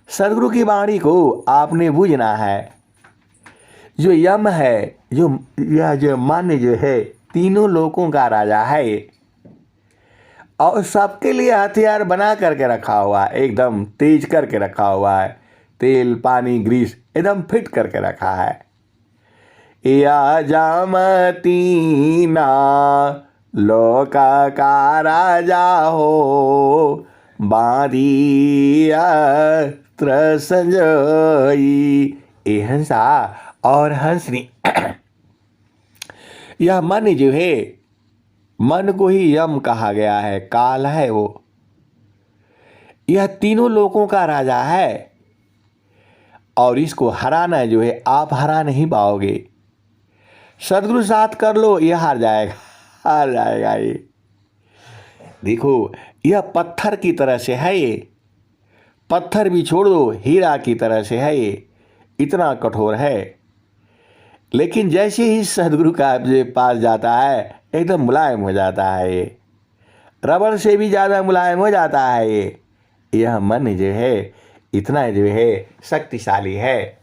सदगुरु की वाणी को आपने बूझना है। जो यम है, जो मन जो है, तीनों लोकों का राजा है और सबके लिए हथियार बना करके रखा हुआ है, एकदम तेज करके रखा हुआ है। तेल पानी ग्रीस एकदम फिट करके रखा है। या जामतीना लोक का राजा हो, बांधिया संजोई। ये हंसा और हंसनी यह मन जो है, मन को ही यम कहा गया है, काल है वो। यह तीनों लोकों का राजा है और इसको हराना जो है आप हरा नहीं पाओगे। सदगुरु साथ कर लो, यह हार जाएगा, हार जाएगा ये। देखो यह पत्थर की तरह से है, ये पत्थर भी छोड़ दो, हीरा की तरह से है ये, इतना कठोर है। लेकिन जैसे ही सदगुरु का पास जाता है एकदम मुलायम हो जाता है ये, रबड़ से भी ज़्यादा मुलायम हो जाता है ये। यह मन जो है इतना जो है शक्तिशाली है।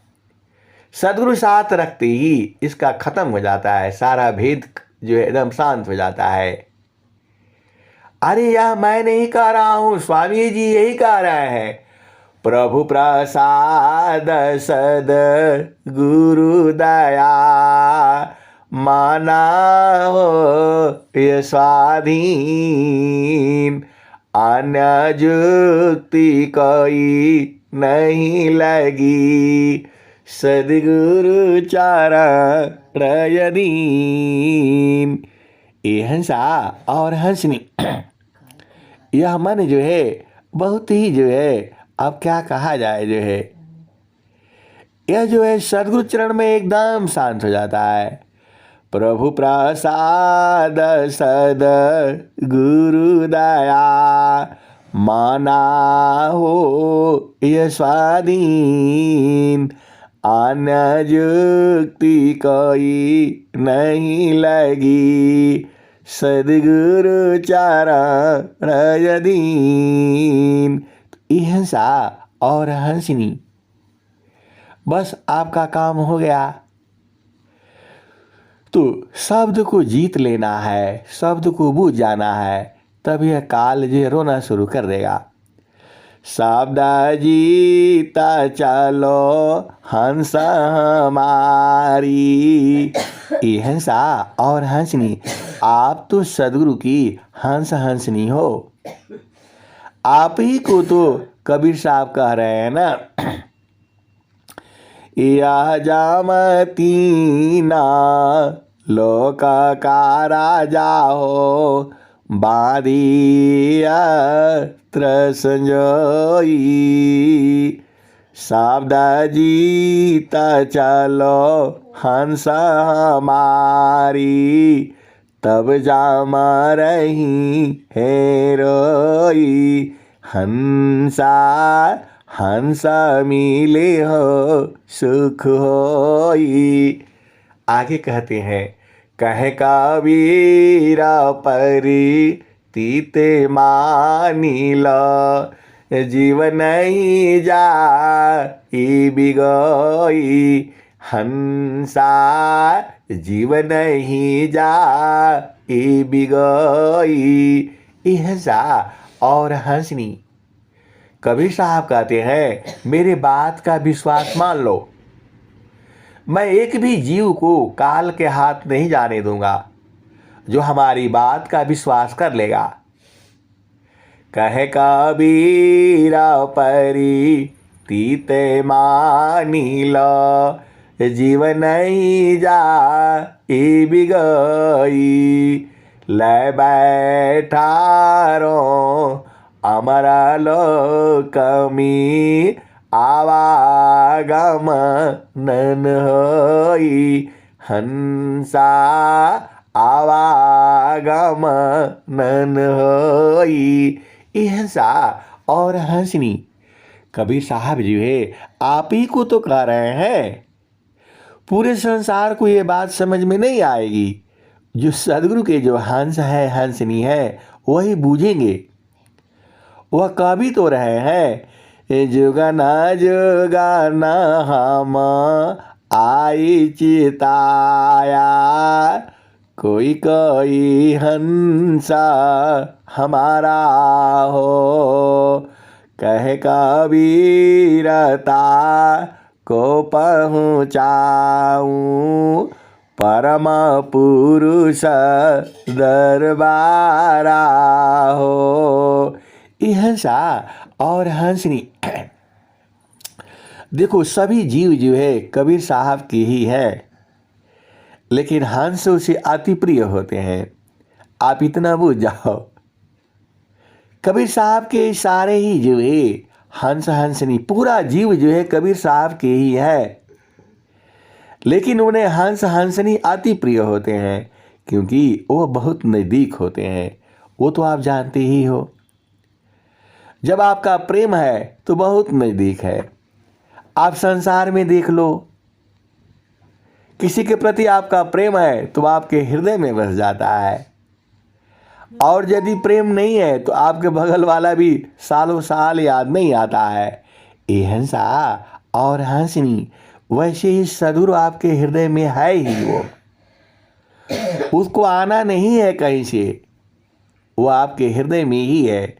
सदगुरु साथ रखते ही इसका खत्म हो जाता है, सारा भेद जो है एकदम शांत हो जाता है। अरे यह मैं नहीं कह रहा हूँ, स्वामी जी यही कह रहे हैं। प्रभु प्रसाद सद गुरु दया, माना हो ये स्वाधीन। अन्य जुक्ति कोई नहीं लगी, सदगुरु चरण यदीन। ये हंसा और हंसनी यह मन जो है बहुत ही जो है, अब क्या कहा जाए, जो है यह जो है सदगुरु चरण में एकदम शांत हो जाता है। प्रभु प्रसाद सद गुरु दया, माना हो यह स्वाधीन। अन्य जुक्ति कोई नहीं लगी, सदगुरु चरण यदीन। हंसा और हंसनी, बस आपका काम हो गया। तो शब्द को जीत लेना है, शब्द को बूझ जाना है, तब यह काल जो रोना शुरू कर देगा। शब्द जीता चलो हंस हमारी। ये हंसा और हंसनी, आप तो सदगुरु की हंस हंसनी हो। आप ही को तो कबीर साहब कह रहे हैं ना, या जामतीना लोक का राजा हो, बांधिया संजोई। शब्द जीता चलो हंस हमारी, तब जाम रही है रोई। हंसा हंस मिले हो सुख होई। आगे कहते हैं, कहे कबीर परी तीते मानी लो, जीवन नहीं जा बिगोई। हंसा जीवन नहीं जा बिगोई। हंसा और हंसनी, कबीर साहब कहते हैं मेरे बात का विश्वास मान लो, मैं एक भी जीव को काल के हाथ नहीं जाने दूंगा जो हमारी बात का विश्वास कर लेगा। कहे कबीर परी तीते मानी लो, जीवन नहीं जा बिगई। ले बैठा रो अमरा लोक में, आवागम नन होई। हंसा आवागम नन होई। हंसा और हंसनी, कबीर साहब जो है आप ही को तो कह रहे हैं। पूरे संसार को ये बात समझ में नहीं आएगी, जो सदगुरु के जो हंस है हंसनी है वही बूझेंगे। वह कह भी तो रहे हैं, जुगना जुगना हम आई चिताया, कोई कोई हंसा हमारा हो, कह कबीरता को पहुँचाऊं, परम पुरुष दरबारा हो। ये हंसा और हंसनी देखो, सभी जीव जो है कबीर साहब की ही है, लेकिन हंस उसे अति प्रिय होते हैं। आप इतना बुझ जाओ, कबीर साहब के सारे ही जो है हंस हंसनी, पूरा जीव जो है कबीर साहब के ही है, लेकिन उन्हें हंस हंसनी अति प्रिय होते हैं क्योंकि वो बहुत नज़दीक होते हैं। वो तो आप जानते ही हो, जब आपका प्रेम है तो बहुत नज़दीक है। आप संसार में देख लो, किसी के प्रति आपका प्रेम है तो आपके हृदय में बस जाता है, और यदि प्रेम नहीं है तो आपके बगल वाला भी सालों साल याद नहीं आता है। ये हंसा और हंसनी वैसे ही सदुर आपके हृदय में है ही, वो उसको आना नहीं है कहीं से, वो आपके हृदय में ही है।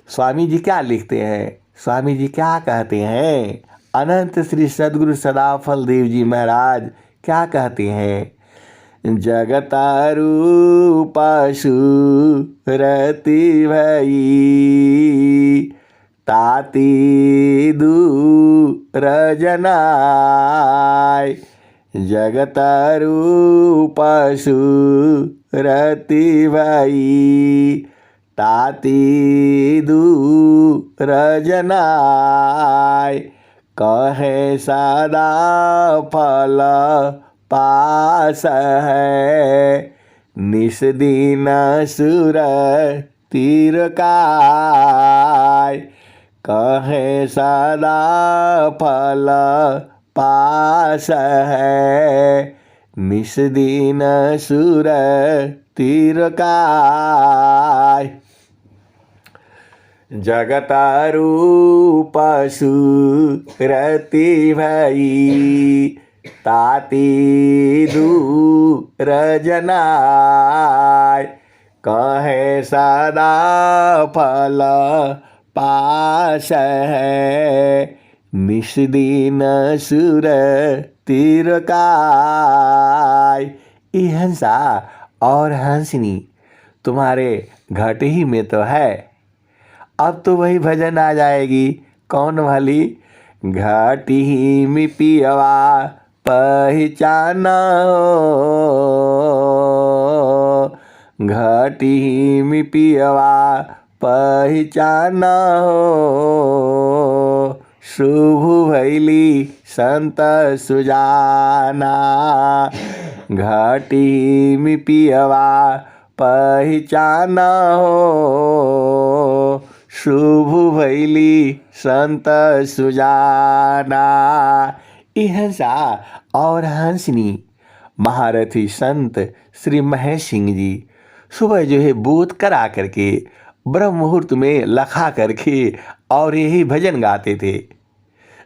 स्वामी जी क्या लिखते हैं, स्वामी जी क्या कहते हैं, अनंत श्री सदगुरु सदाफल देव जी महाराज क्या कहते हैं, जगता रूप सुरति भई, ताती दूर जनाय, जगत रूप सुरति भई, ताती दूर जनाय, कहे सदा फल पास है, निस दिन सुर तीर काय, कहे सदा फल पास है, निस दिन सुर तीर काय, जगत रूप सुरति भई, ताती दूर जनाय, कहे सदा फल पास है, निस दिन सुर तीर काय। ये हंसा और हंसनी तुम्हारे घट ही में तो है। अब तो वही भजन आ जाएगी, कौन वाली, घाटी में पियवा पहचाना हो, घाटी में पियवा पहचाना हो, शुभ भैली संत सुजाना, घाटी में पियवा पहचाना हो, शुभ भैली संत सुजाना। ये हंसा और हंसनी महारथी संत श्री महेश सिंह जी सुबह जो है बोध करा करके ब्रह्म मुहूर्त में लखा करके और यही भजन गाते थे।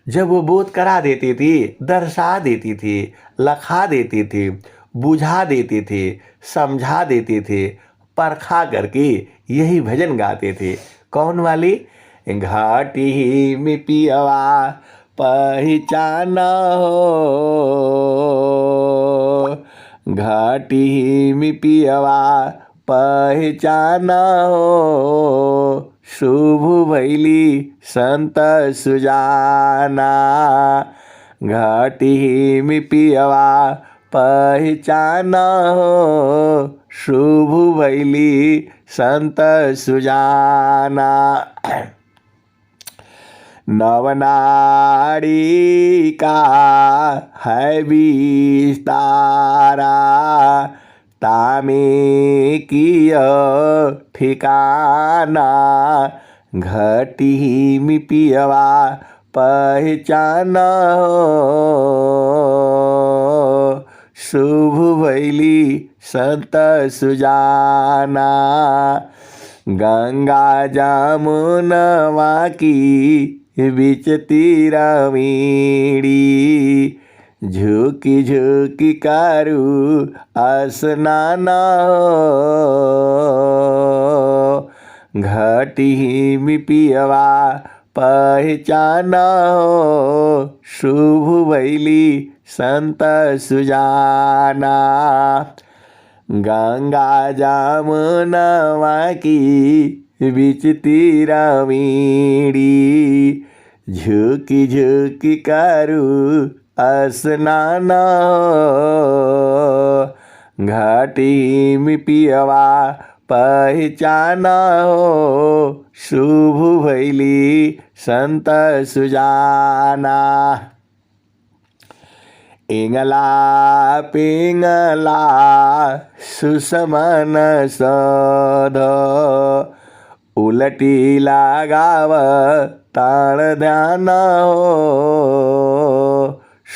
जब वो बोध करा देते थे, दर्शा देते थे, लखा देते थे, बुझा देते थे, समझा देते थे, परखा करके यही भजन गाते थे। कौन वाली, घाटी में पियवा पहचाना हो, घाटी में पियवा पहचाना हो, शुभ भैली संत सुजाना, घाटी में पियवा पहचाना हो, शुभ भैली संत सुजाना। नवनाड़ी का है विस्तारा, तामे किय ठिकाना, घटी में पियवा पहचाना हो, शुभ भैली संत सुजाना, गंगा जमुनवा की बीच तीरमीड़ी झुकी झुकी करू स्नान हो घटी में पियवा पहचान हो शुभ भैली संत सुजाना। गंगा जमुनवा की बीच तीरमीड़ी झुकी झुकी करू स्नान हो घाटी में पियवा पहचान हो शुभ भैली संत सुजाना। इंगला पिंगला सुसमन सध उलटी लगाव ताण ध्यान हो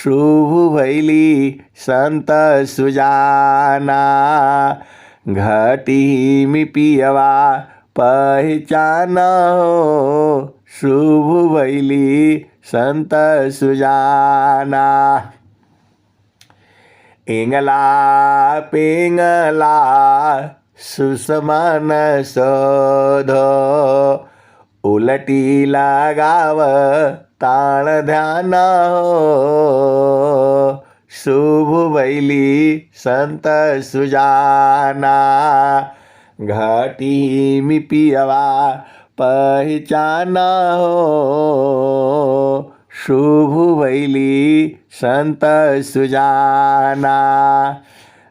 शुभ भैली संत सुजाना। घटी में पियवा पहचान हो शुभ भैली संत सुजाना। इंगला पिंगला सुसमन सध उलटी लगाव ताण ध्यान हो शुभ भैली संत सुजाना। घटी में पियवा पहचान हो शुभ भैली संत सुजाना।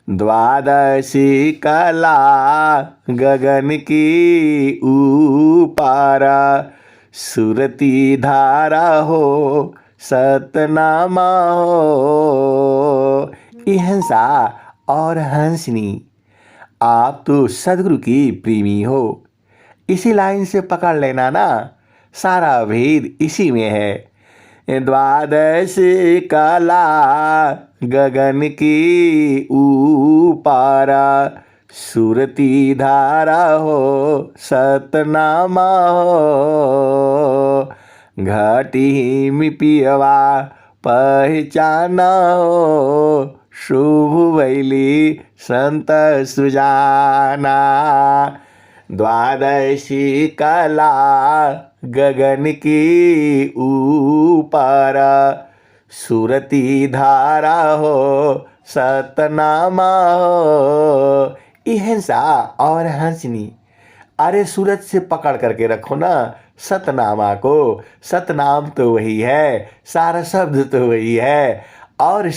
द्वादशी कला गगन की ऊपर सुरती धारा हो सतनामा हो। हंसा और हंसनी आप तो सदगुरु की प्रेमी हो। इसी लाइन से पकड़ लेना ना, सारा भेद इसी में है। द्वादश कला गगन की ऊपर सुरती धारा हो सतनामा हो घाटी में पियवा पहचान हो शुभ भैली संत सुजाना। द्वादशी कला गगन की ऊपर सुरती धारा हो सतनामा हो। हंसा और हंसनी, अरे सूरत से पकड़ करके रखो ना सतनामा को। सतनाम तो वही है, सारा शब्द तो वही है और